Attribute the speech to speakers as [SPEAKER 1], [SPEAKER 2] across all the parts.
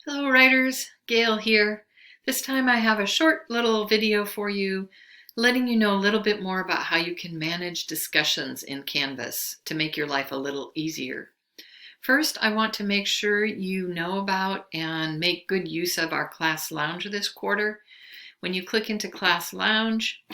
[SPEAKER 1] Hello writers, Gail here. This time I have a short little video for you letting you know a little bit more about how you can manage discussions in Canvas to make your life a little easier. First, I want to make sure you know about and make good use of our Class Lounge this quarter. When you click into Class Lounge,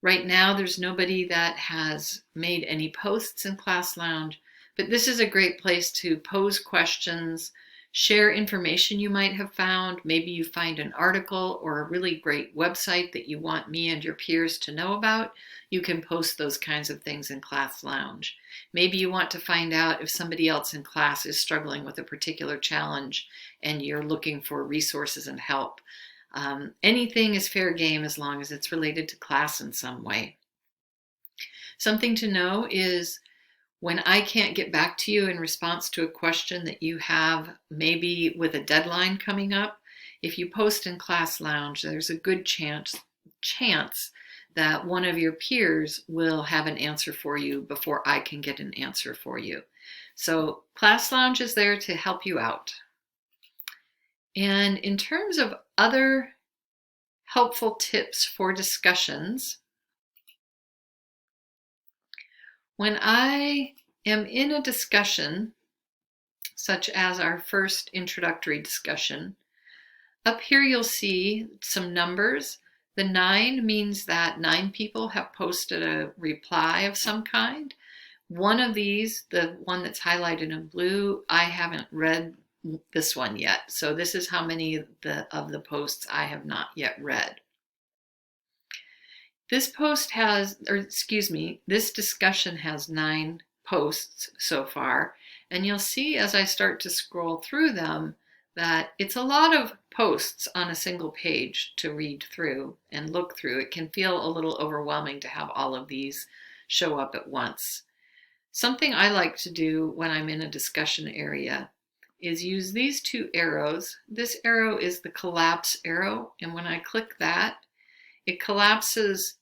[SPEAKER 1] right now there's nobody that has made any posts in Class Lounge, but this is a great place to pose questions, share information you might have found. Maybe you find an article or a really great website that you want me and your peers to know about. You can post those kinds of things in Class Lounge. Maybe you want to find out if somebody else in class is struggling with a particular challenge and you're looking for resources and help. Anything is fair game as long as it's related to class in some way. Something to know is when I can't get back to you in response to a question that you have, maybe with a deadline coming up, if you post in Class Lounge, there's a good chance that one of your peers will have an answer for you before I can get an answer for you. So Class Lounge is there to help you out. And in terms of other helpful tips for discussions, when I am in a discussion, such as our first introductory discussion, up here you'll see some numbers. The 9 means that 9 people have posted a reply of some kind. One of these, the one that's highlighted in blue, I haven't read this one yet. So this is how many of the posts I have not yet read. This this discussion has 9 posts so far, and you'll see as I start to scroll through them that it's a lot of posts on a single page to read through and look through. It can feel a little overwhelming to have all of these show up at once. Something I like to do when I'm in a discussion area is use these 2 arrows. This arrow is the collapse arrow, and when I click that, it collapses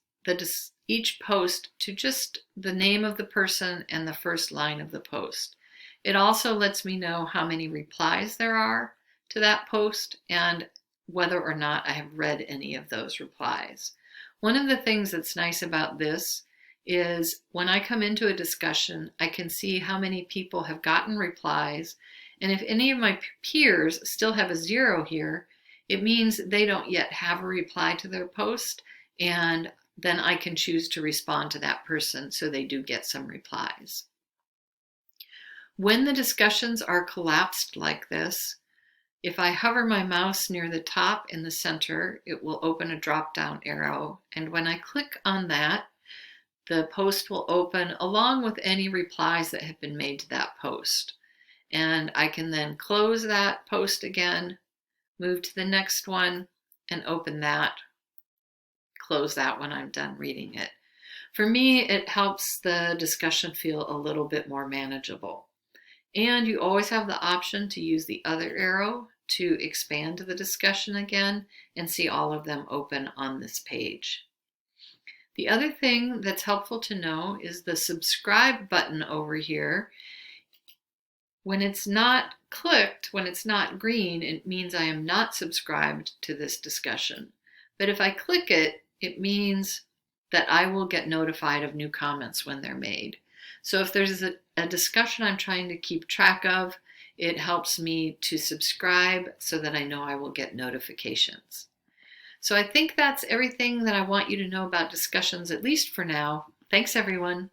[SPEAKER 1] each post to just the name of the person and the first line of the post. It also lets me know how many replies there are to that post and whether or not I have read any of those replies. One of the things that's nice about this is when I come into a discussion, I can see how many people have gotten replies, and if any of my peers still have a 0 here, it means they don't yet have a reply to their post, and then I can choose to respond to that person so they do get some replies. When the discussions are collapsed like this, if I hover my mouse near the top in the center, it will open a drop-down arrow, and when I click on that, the post will open along with any replies that have been made to that post. And I can then close that post again, move to the next one, and open that, close that when I'm done reading it. For me, it helps the discussion feel a little bit more manageable. And you always have the option to use the other arrow to expand the discussion again and see all of them open on this page. The other thing that's helpful to know is the subscribe button over here. When it's not clicked, when it's not green, it means I am not subscribed to this discussion. But if I click it, it means that I will get notified of new comments when they're made. So if there's a discussion I'm trying to keep track of, it helps me to subscribe so that I know I will get notifications. So I think that's everything that I want you to know about discussions, at least for now. Thanks, everyone.